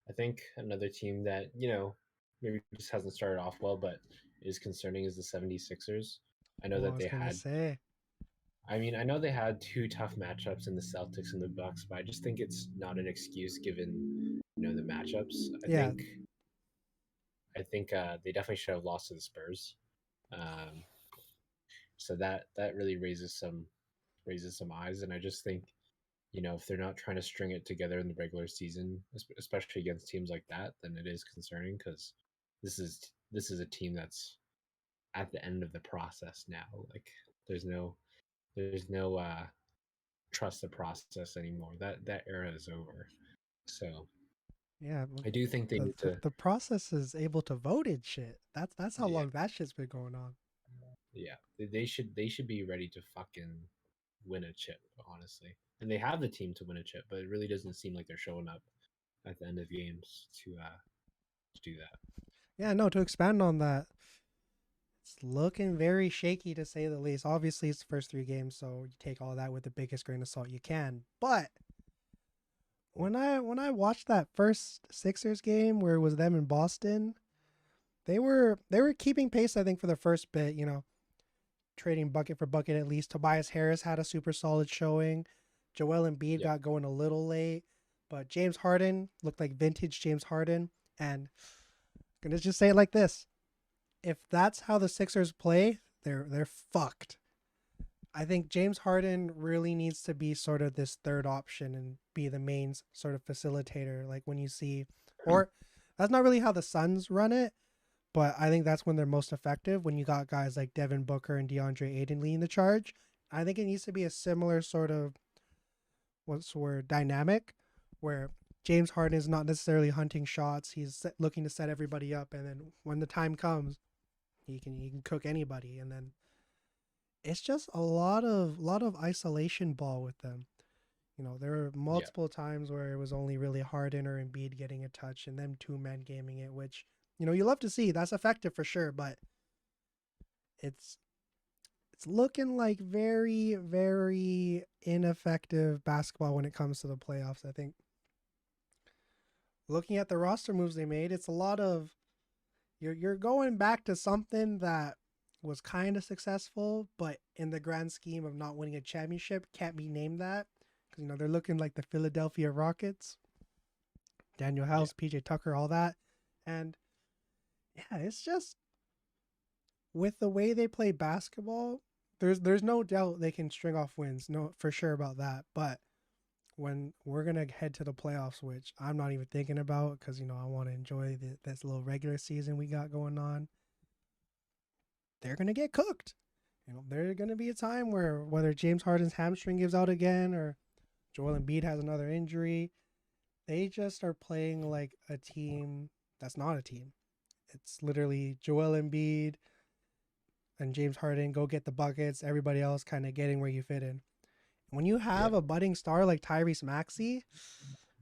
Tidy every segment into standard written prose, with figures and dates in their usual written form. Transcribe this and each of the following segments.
I think another team that, maybe just hasn't started off well, but is concerning is the 76ers. I know Well, I that was they gonna had, say, I mean, I know they had two tough matchups in the Celtics and the Bucks, but I just think it's not an excuse given, the matchups. yeah, I think they definitely should have lost to the Spurs. Um, so that really raises some eyes, and I just think if they're not trying to string it together in the regular season, especially against teams like that, then it is concerning because this is a team that's at the end of the process now. Like there's no there's no trust the process anymore. That era is over. So yeah. I do think they The, need the to. the process is able to vote and shit. That's how Yeah, long that shit's been going on. yeah. They should be ready to fucking win a chip, honestly. And they have the team to win a chip, but it really doesn't seem like they're showing up at the end of games to do that. Yeah, no. To expand on that, it's looking very shaky to say the least. Obviously, it's the first three games, so you take all that with the biggest grain of salt you can. But when I watched that first Sixers game where it was them in Boston, they were keeping pace. I think for the first bit, trading bucket for bucket at least. Tobias Harris had a super solid showing. Joel Embiid Yeah. got going a little late, but James Harden looked like vintage James Harden. And I'm gonna just say it like this: if that's how the Sixers play, they're fucked. I think James Harden really needs to be sort of this third option and be the main sort of facilitator. Like when you see, or that's not really how the Suns run it, but I think that's when they're most effective when you got guys like Devin Booker and DeAndre Ayton leading the charge. I think it needs to be a similar sort of what's the word dynamic where James Harden is not necessarily hunting shots. He's looking to set everybody up, and then when the time comes, he can cook anybody. And then it's just a lot of isolation ball with them. There were Yeah. multiple times where it was only really Harden or Embiid getting a touch, and them two men gaming it, which you love to see. That's effective for sure, but it's it's looking like very very ineffective basketball when it comes to the playoffs. I think looking at the roster moves they made, it's a lot of you're going back to something that was kind of successful, but in the grand scheme of not winning a championship, can't be named that because they're looking like the Philadelphia Rockets, Daniel Yeah. House, PJ Tucker, all that, and yeah, it's just with the way they play basketball. There's no doubt they can string off wins, no for sure about that, but when we're gonna head to the playoffs, which I'm not even thinking about because I want to enjoy this little regular season we got going on, they're gonna get cooked. There's gonna be a time where whether James Harden's hamstring gives out again or Joel Embiid has another injury, they just are playing like a team that's not a team. It's literally Joel Embiid and James Harden go get the buckets. Everybody else kind of getting where you fit in. When you Yeah. have a budding star like Tyrese Maxey,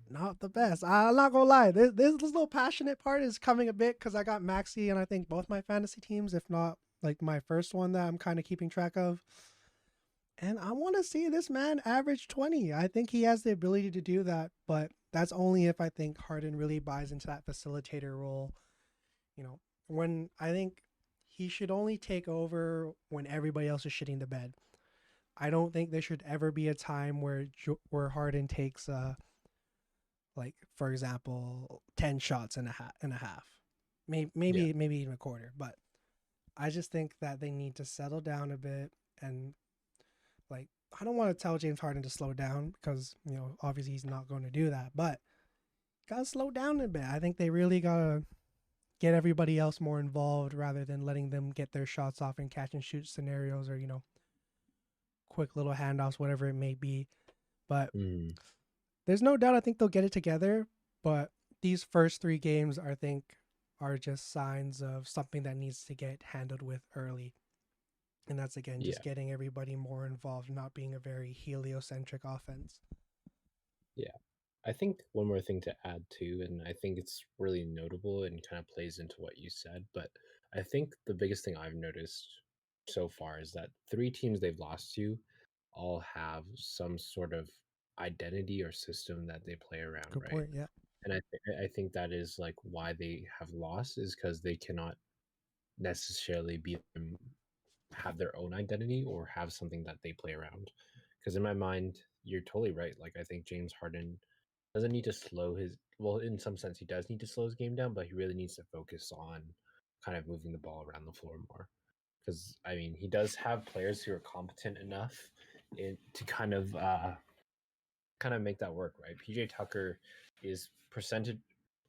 not the best. I'm not gonna lie. This little passionate part is coming a bit because I got Maxi and I think both my fantasy teams, if not like my first one that I'm kind of keeping track of. And I want to see this man average 20. I think he has the ability to do that, but that's only if I think Harden really buys into that facilitator role. You know, when I think he should only take over when everybody else is shitting the bed. I don't think there should ever be a time where Harden takes like for example 10 shots and a half, maybe Yeah. maybe even a quarter. But I just think that they need to settle down a bit. And like I don't want to tell James Harden to slow down because obviously he's not going to do that, but gotta slow down a bit. I think they really gotta get everybody else more involved rather than letting them get their shots off in catch and shoot scenarios or quick little handoffs, whatever it may be. But Mm. there's no doubt I think they'll get it together, but these first three games I think are just signs of something that needs to get handled with early. And that's again just Yeah. getting everybody more involved, not being a very heliocentric offense. Yeah. I think one more thing to add too, and I think it's really notable and kind of plays into what you said, but I think the biggest thing I've noticed so far is that three teams they've lost to all have some sort of identity or system that they play around, Good right? point. Yeah. And I think that is like why they have lost is because they cannot necessarily have their own identity or have something that they play around. Because in my mind, you're totally right. Like I think James Harden doesn't need to slow his well, in some sense he does need to slow his game down, but he really needs to focus on kind of moving the ball around the floor more. Because I mean, he does have players who are competent enough to kind of make that work, right? PJ Tucker is percentage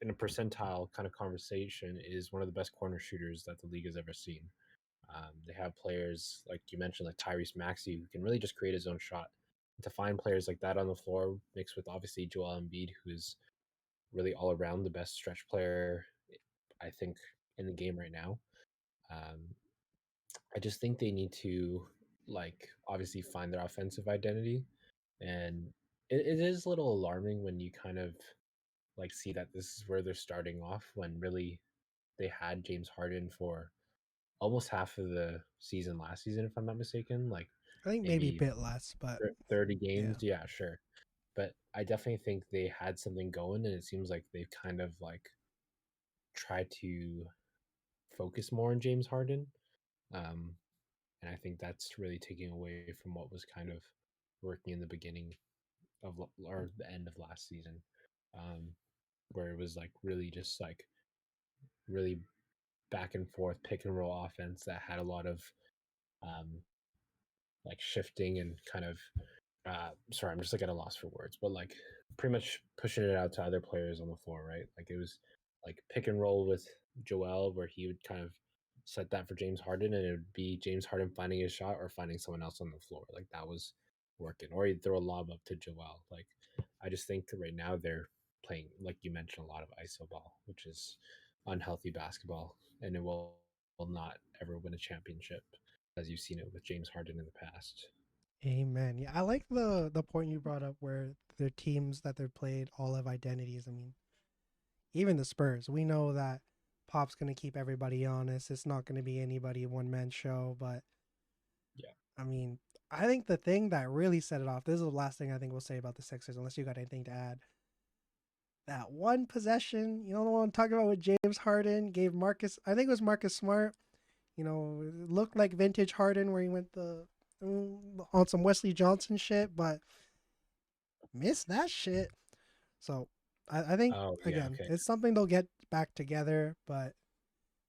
in a percentile kind of conversation is one of the best corner shooters that the league has ever seen. They have players like you mentioned, like Tyrese Maxey, who can really just create his own shot. And to find players like that on the floor, mixed with obviously Joel Embiid, who is really all around the best stretch player, I think, in the game right now. Um, I just think they need to like obviously find their offensive identity, and it is a little alarming when you kind of like see that this is where they're starting off when really they had James Harden for almost half of the season last season, if I'm not mistaken. Like I think maybe a maybe bit less, but 30 yeah. games. Yeah, sure. But I definitely think they had something going, and it seems like they've kind of like tried to focus more on James Harden. Um, and I think that's really taking away from what was kind of working in the beginning of or the end of last season, um, where it was like really just like really back and forth pick and roll offense that had a lot of um, like shifting and kind of sorry, I'm just like at a loss for words, but like pretty much pushing it out to other players on the floor, right? Like it was like pick and roll with Joel, where he would kind of set that for James Harden, and it would be James Harden finding his shot or finding someone else on the floor. Like that was working, or he'd throw a lob up to Joel. Like I just think that right now they're playing, like you mentioned, a lot of ISO ball, which is unhealthy basketball, and it will not ever win a championship, as you've seen it with James Harden in the past. Amen. Yeah, I like the point you brought up where the teams that they've played all have identities. I mean, even the Spurs, we know that Pop's going to keep everybody honest. It's not going to be anybody one man show. But Yeah. I mean, I think the thing that really set it off. This is the last thing I think we'll say about the Sixers, unless you got anything to add. That one possession, the one I'm talking about with James Harden gave Marcus. I think it was Marcus Smart. It looked like vintage Harden where he went on some Wesley Johnson shit, but missed that shit. So I think Oh yeah, again, okay. it's something they'll get back together, but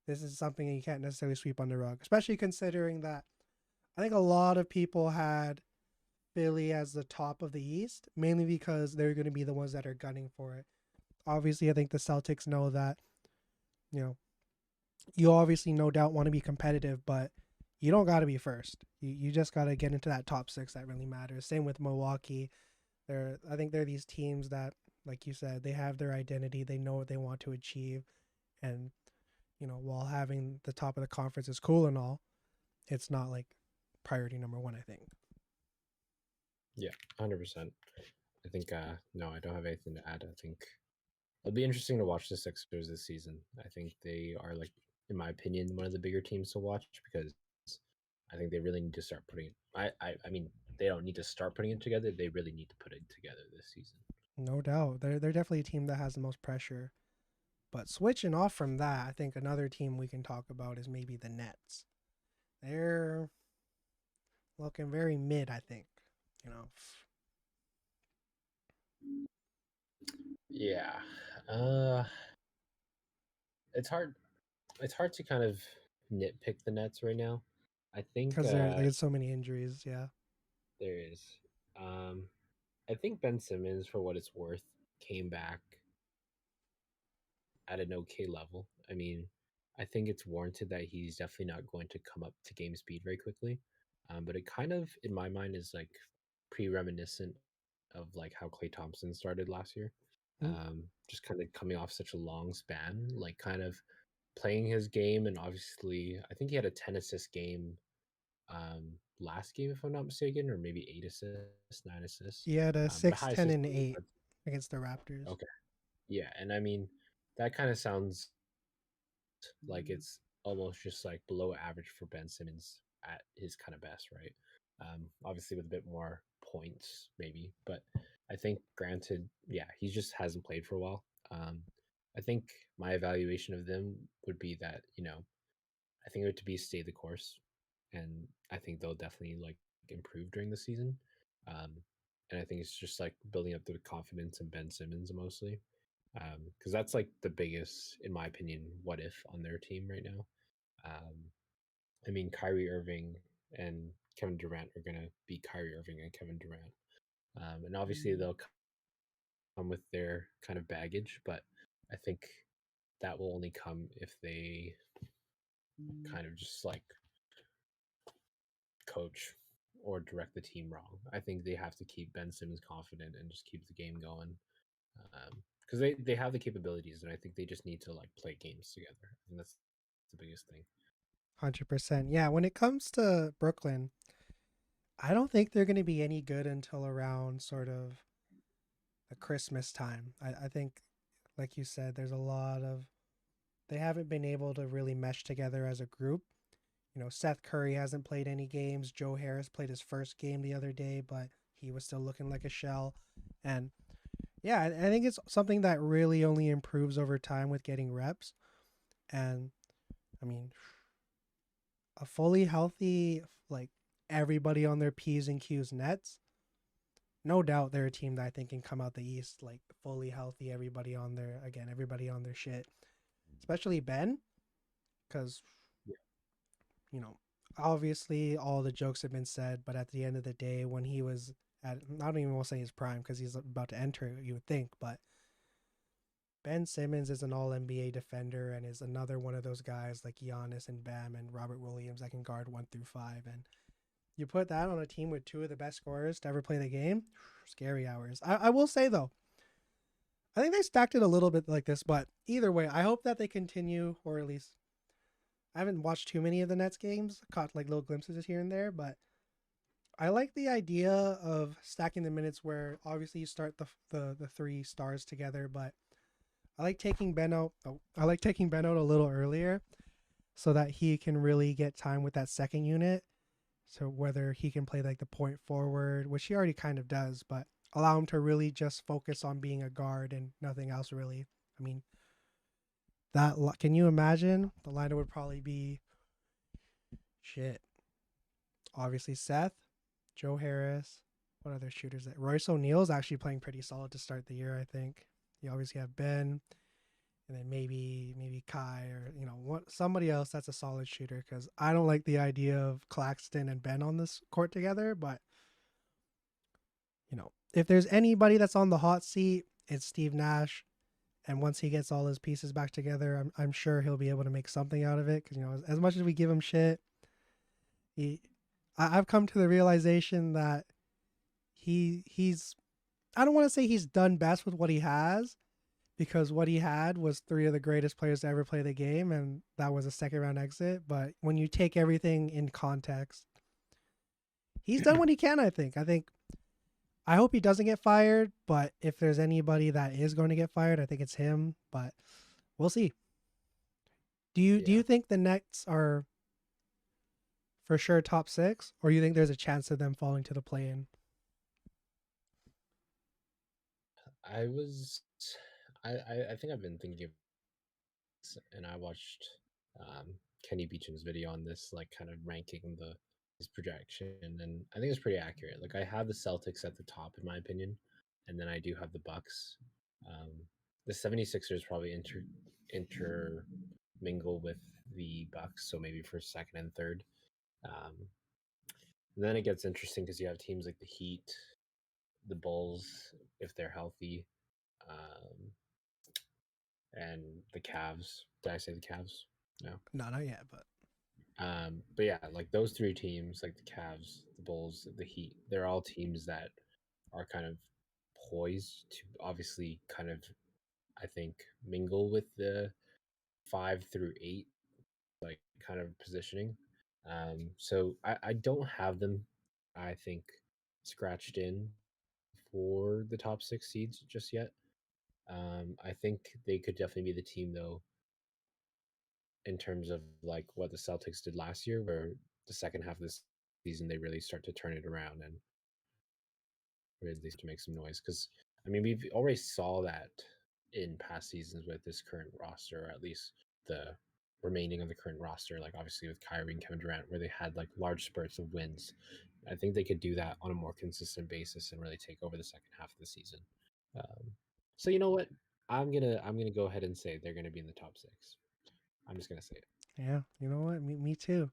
this is something you can't necessarily sweep under the rug, especially considering that I think a lot of people had Philly as the top of the East, mainly because they're going to be the ones that are gunning for it. Obviously, I think the Celtics know that, you know, you obviously no doubt want to be competitive, but you don't got to be first. You just got to get into that top six that really matters. Same with Milwaukee. I think they're these teams that, like you said, they have their identity. They know what they want to achieve, and while having the top of the conference is cool and all, it's not like priority number one. I think. Yeah, 100%. I think no, I don't have anything to add. I think it'll be interesting to watch the Sixers this season. I think they are like, in my opinion, one of the bigger teams to watch because I think they really need to start putting. I mean, they don't need to start putting it together. They really need to put it together this season. No doubt, they're definitely a team that has the most pressure. But switching off from that, I think another team we can talk about is maybe the Nets. They're looking very mid. I think. You know, Yeah, uh, it's hard. It's hard to kind of nitpick the Nets right now. I think because they get so many injuries. Yeah. there is. Um, I think Ben Simmons, for what it's worth, came back at an okay level. I mean, I think it's warranted that he's definitely not going to come up to game speed very quickly. But it kind of, in my mind, is like pre reminiscent of like how Clay Thompson started last year. Mm. Just kind of coming off such a long span, like kind of playing his game. And obviously, I think he had a 10 assist game last game, if I'm not mistaken, or maybe 8 assists, 9 assists. He had a But a 6, high 10, assist and game. 8 against the Raptors. Okay. Yeah. And I mean, that kind of sounds like it's almost just like below average for Ben Simmons at his kind of best, right? Obviously with a bit more points, maybe, but I think granted, yeah, he just hasn't played for a while. Um, I think my evaluation of them would be that, I think it would to be stay the course, and I think they'll definitely like improve during the season. Um, and I think it's just like building up the confidence in Ben Simmons mostly, because that's like the biggest, in my opinion, what if on their team right now. Um, I mean, Kyrie Irving and Kevin Durant are gonna be Kyrie Irving and Kevin Durant, and obviously they'll come with their kind of baggage, but I think that will only come if they kind of just like coach or direct the team wrong. I think they have to keep Ben Simmons confident and just keep the game going, because they have the capabilities, and I think they just need to like play games together. And that's the biggest thing. 100%. Yeah, when it comes to Brooklyn, I don't think they're going to be any good until around sort of the Christmas time. I think, like you said, there's a lot of, they haven't been able to really mesh together as a group. You know, Seth Curry hasn't played any games. Joe Harris played his first game the other day, but he was still looking like a shell. And yeah, I think it's something that really only improves over time with getting reps. And I mean, a fully healthy, like everybody on their P's and Q's nets, no doubt they're a team that I think can come out the East like fully healthy. Everybody on their shit, especially Ben, because Yeah. you know, obviously all the jokes have been said, but at the end of the day, when he was at, I don't even want to say his prime because he's about to enter, you would think, but Ben Simmons is an all NBA defender and is another one of those guys like Giannis and Bam and Robert Williams that can guard 1 through 5. And you put that on a team with two of the best scorers to ever play the game, scary hours. I will say though, I think they stacked it a little bit like this, but either way, I hope that they continue, or at least I haven't watched too many of the Nets games, caught like little glimpses here and there, but I like the idea of stacking the minutes where obviously you start the three stars together, but I like taking Ben out. Oh, I like taking Ben out a little earlier so that he can really get time with that second unit. So whether he can play like the point forward, which he already kind of does, but allow him to really just focus on being a guard and nothing else really. I mean, can you imagine? The lineup would probably be shit. Obviously Seth, Joe Harris. What other shooters? That Royce O'Neal's actually playing pretty solid to start the year. I think you obviously have Ben, and then maybe Kai, or somebody else that's a solid shooter. Because I don't like the idea of Claxton and Ben on this court together. But if there's anybody that's on the hot seat, it's Steve Nash. And once he gets all his pieces back together, I'm sure he'll be able to make something out of it. Because as much as we give him shit, I've come to the realization that he's I don't want to say he's done best with what he has, because what he had was three of the greatest players to ever play the game, and that was a second round exit. But when you take everything in context, he's done what he can. I hope he doesn't get fired, but if there's anybody that is going to get fired, I think it's him. But we'll see. Do you think the Nets are for sure top 6, or you think there's a chance of them falling to the play-in? I was, I think I've been thinking of this, and I watched Kenny Beecham's video on this, like kind of ranking his projection, and I think it's pretty accurate. Like I have the Celtics at the top in my opinion, and then I do have the Bucks. Um, the 76ers probably intermingle with the Bucks, so maybe for second and third. Um, and then it gets interesting because you have teams like the Heat, the Bulls, if they're healthy, um, and the Cavs. Did I say the Cavs? No. No, not yet, but But yeah, like those three teams, like the Cavs, the Bulls, the Heat, they're all teams that are kind of poised to obviously kind of, I think, mingle with the 5 through 8, like kind of positioning. So I don't have them, I think, scratched in for the top 6 seeds just yet. I think they could definitely be the team though, in terms of like what the Celtics did last year, where the second half of this season they really start to turn it around and really start to make some noise. Because I mean, we've already saw that in past seasons with this current roster, or at least the remaining of the current roster. Like obviously with Kyrie and Kevin Durant, where they had like large spurts of wins. I think they could do that on a more consistent basis and really take over the second half of the season. Um, so you know what? I'm gonna go ahead and say they're gonna be in the top 6. I'm just gonna say it. Yeah, you know what? Me too.